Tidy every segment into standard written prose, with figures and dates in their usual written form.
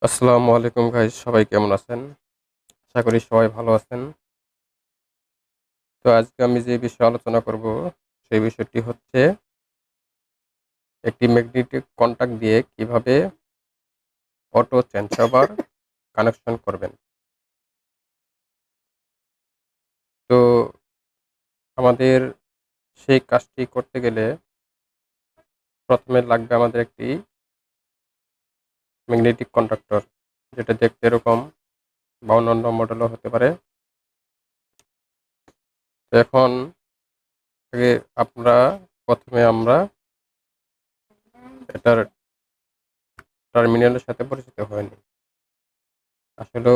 আসসালামু আলাইকুম গাইস, সবাই কেমন আছেন? আশা করি সবাই ভালো আছেন। তো আজকে আমি যে বিষয়ে আলোচনা করব সেই বিষয়টি হচ্ছে একটি ম্যাগনেটিক কন্টাক্ট দিয়ে কিভাবে অটো চেঞ্জ ওভার কানেকশন করবেন। তো আমাদের সেই কাজটি করতে গেলে প্রথমে লাগবে আমাদের একটি ম্যাগনেটিক কন্ডাক্টর, যেটা দেখতে এরকম বা অন্যান্য মডেলও হতে পারে। তো এখন থেকে প্রথমে আমরা এটার টার্মিনালের সাথে পরিচিত হয়নি। আসলে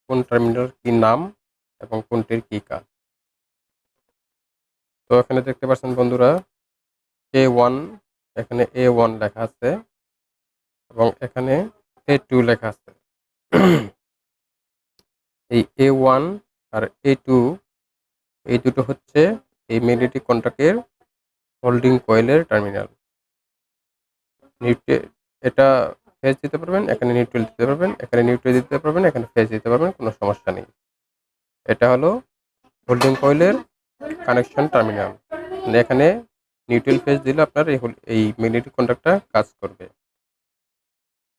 কোন টার্মিনাল কি নাম এবং কোনটির কি কাজ। তো এখানে দেখতে পাচ্ছেন বন্ধুরা, A1, এখানে A1 লেখা আছে এবং এখানে A2 লেখা আছে। এই A1 আর A2 এই দুটো হচ্ছে এই ম্যাগনেটিক কন্টাক্টের হোল্ডিং কয়েলের টার্মিনাল। নিউট্রে এটা ফেজ দিতে পারবেন, এখানে নিউট্রাল দিতে পারবেন, এখানে নিউট্রাল দিতে পারবেন, এখানে ফেজ দিতে পারবেন, কোনো সমস্যা নেই। এটা হলো হোল্ডিং কয়েলের কানেকশন টার্মিনাল। এখানে নিউট্রাল ফেজ দিলে আপনার এই ম্যাগনেটিক কন্ডাক্টরটা কাজ করবে।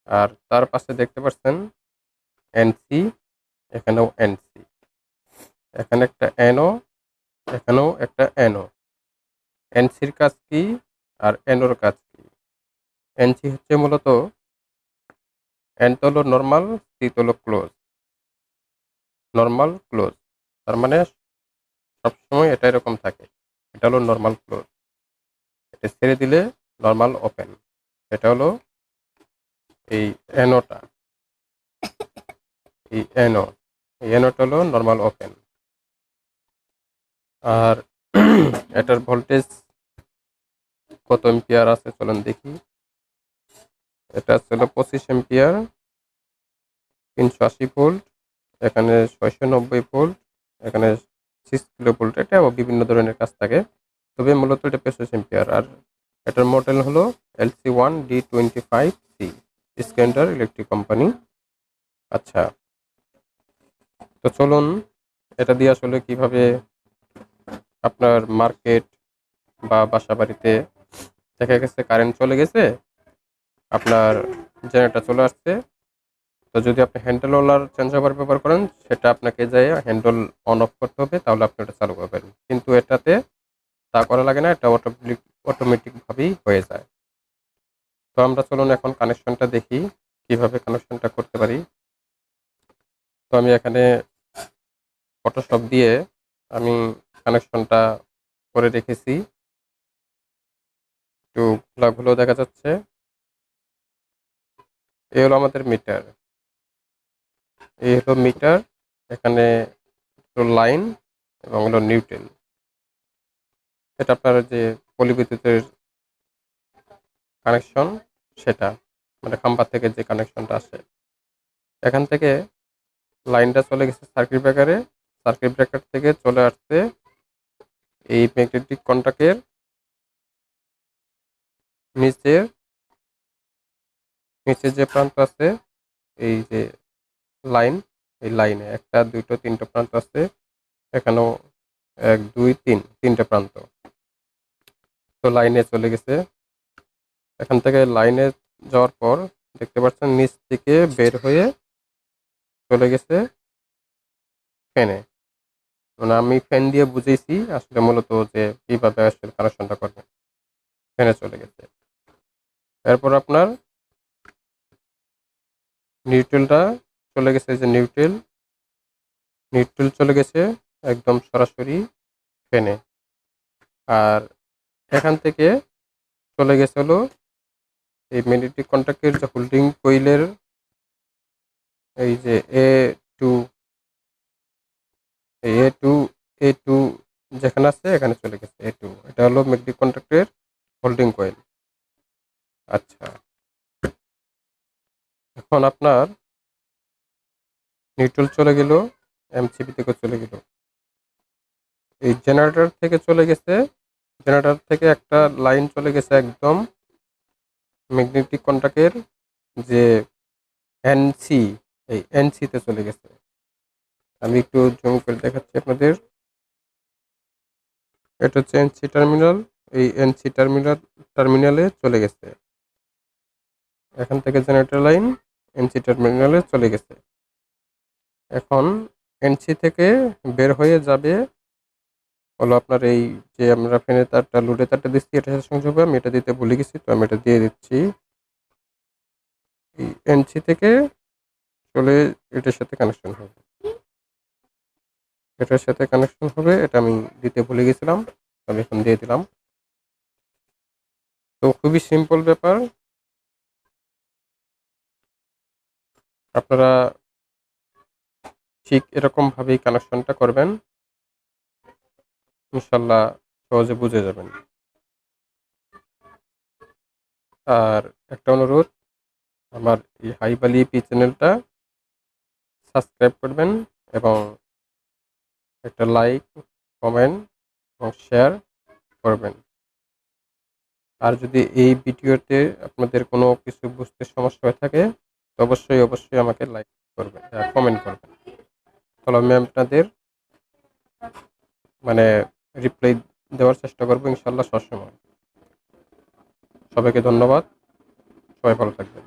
আর তার পাশে দেখতে পাচ্ছেন এনসি, এখানেও এনসি, এখানে একটা এনও, এখানেও একটা এনও। এনসির কাজ কি আর এনওর কাজ কি? এনসি হচ্ছে মূলত, এন তো হলো নর্মাল, সি তো হলো ক্লোজ। নর্মাল ক্লোজ তার মানে সবসময় এটা এরকম থাকে। এটা হলো নর্মাল ক্লোজ। এটা ছেড়ে দিলে নর্মাল ওপেন। এটা হলো এই এনওটা, এই এনও, এই এনওটা হলো নর্মাল ওপেন। আর এটার ভোল্টেজ কত এম্পিয়ার আছে চলুন দেখি। এটা ছিল 25 এম্পিয়ার, 380 ভোল্ট, এখানে 690 ভোল্ট, এখানে 6 কিলো ভোল্ট। এটা বিভিন্ন ধরনের কাজ থাকে, তবে মূলত এটা 25 এম্পিয়ার। আর এটার মডেল হলো LC1D25C, স্ক্যান্ডার ইলেকট্রিক কোম্পানি। আচ্ছা, তো চলুন এটা দিয়ে আসলে কিভাবে আপনার মার্কেট বা বাসা বাড়িতে দেখা গেছে কারেন্ট চলে গেছে, আপনার জেনারেটর চলে আসছে। তো যদি আপনি হ্যান্ডেল ওলার চেঞ্জ ওভার ব্যবহার করেন, সেটা আপনাকে যাই হ্যান্ডেল অন অফ করতে হবে, তাহলে আপনি ওটা চালু করবেন। কিন্তু এটাতে তা করা লাগে না, এটা অটোমেটিকভাবেই হয়ে যায়। তো আমরা চলুন এখন কানেকশনটা দেখি কিভাবে কানেকশনটা করতে পারি। তো আমি এখানে ফটোশপ দিয়ে আমি কানেকশনটা করে রেখেছি, একটু ঘোলাঘুলো দেখা যাচ্ছে। এই হলো আমাদের মিটার, এই হলো মিটার, এখানে লাইন এবং হলো নিউট্রাল। এটা আপনার যে পলিবিদ্যুতের কানেকশন, সেটা মানে খাম্বা থেকে যে কানেকশনটা আসে, এখান থেকে লাইনটা চলে গেছে সার্কিট ব্রেকারে, সার্কিট ব্রেকার থেকে চলে আসছে এই ম্যাগনেটিক কন্টাক্টের নিচের নিচের যে প্রান্ত আছে, এই যে লাইন, এই লাইনে একটা দুটো তিনটা প্রান্ত আছে, এখানেও এক দুই তিন, তিনটা প্রান্ত। তো লাইনে চলে গেছে, এখান থেকে লাইনে যাওয়ার পর দেখতে পাচ্ছেন নিচ থেকে বের হয়ে চলে গেছে ফ্যানে। মানে আমি ফ্যান দিয়ে বুঝেছি আসলে মূলত যে কিভাবে আসলে কানেকশনটা করবেন। ফ্যানে চলে গেছে, এরপর আপনার নিউট্রালটা চলে গেছে, যে নিউট্রাল, নিউট্রাল চলে গেছে একদম সরাসরি ফ্যানে। আর এখান থেকে চলে গেছে হলো এই ম্যাগনেটিক কন্টাক্টের যে হোল্ডিং কয়েলের এই যে টু, এই এ টু যেখানে আছে এখানে চলে গেছে A2। এটা হলো ম্যাগনেটিক কন্টাক্টের হোল্ডিং কয়েল। আচ্ছা, এখন আপনার নিউট্রাল চলে গেল, এমসিবি থেকে চলে গেল, এই জেনারেটর থেকে চলে গেছে, জেনারেটর থেকে একটা লাইন চলে গেছে একদম ম্যাগনেটিক কন্টাক্টের যে এনসি, এই এনসিতে চলে গেছে। আমি একটু জুম করে দেখাচ্ছি আপনাদের। এটা হচ্ছে এনসি টার্মিনাল। এই এনসি টার্মিনালে চলে গেছে। এখান থেকে জেনারেটর লাইন এনসি টার্মিনালে চলে গেছে। এখন এনসি থেকে বের হয়ে যাবে হলো আপনার এই যে আমরা ফ্যানের তারটা, লোডের তারটা দিচ্ছি, এটার সাথে সংযোগ হবে। আমি এটা দিতে ভুলে গেছি, তো আমি এটা দিয়ে দিচ্ছি। এই এনসি থেকে চলে এটার সাথে কানেকশন হবে, এটার সাথে কানেকশন হবে। এটা আমি দিতে ভুলে গেছিলাম, আমি এখন দিয়ে দিলাম। তো খুবই সিম্পল ব্যাপার। আপনারা ঠিক এরকম ভাবেই কানেকশনটা করবেন, ইনশাল্লাহ সহজে বুঝে যাবেন। আর একটা অনুরোধ, আমার এই হাইবালি ইপি চ্যানেলটা সাবস্ক্রাইব করবেন এবং একটা লাইক, কমেন্ট এবং শেয়ার করবেন। আর যদি এই ভিডিওতে আপনাদের কোনো কিছু বুঝতে সমস্যা হয়ে থাকে, তো অবশ্যই আমাকে লাইক করবেন, কমেন্ট করবেন। তাহলে আমি আপনাদের মানে রিপ্লাই দেওয়ার চেষ্টা করবো ইনশাল্লাহ সবসময়। সবাইকে ধন্যবাদ, সবাই ভালো থাকবেন।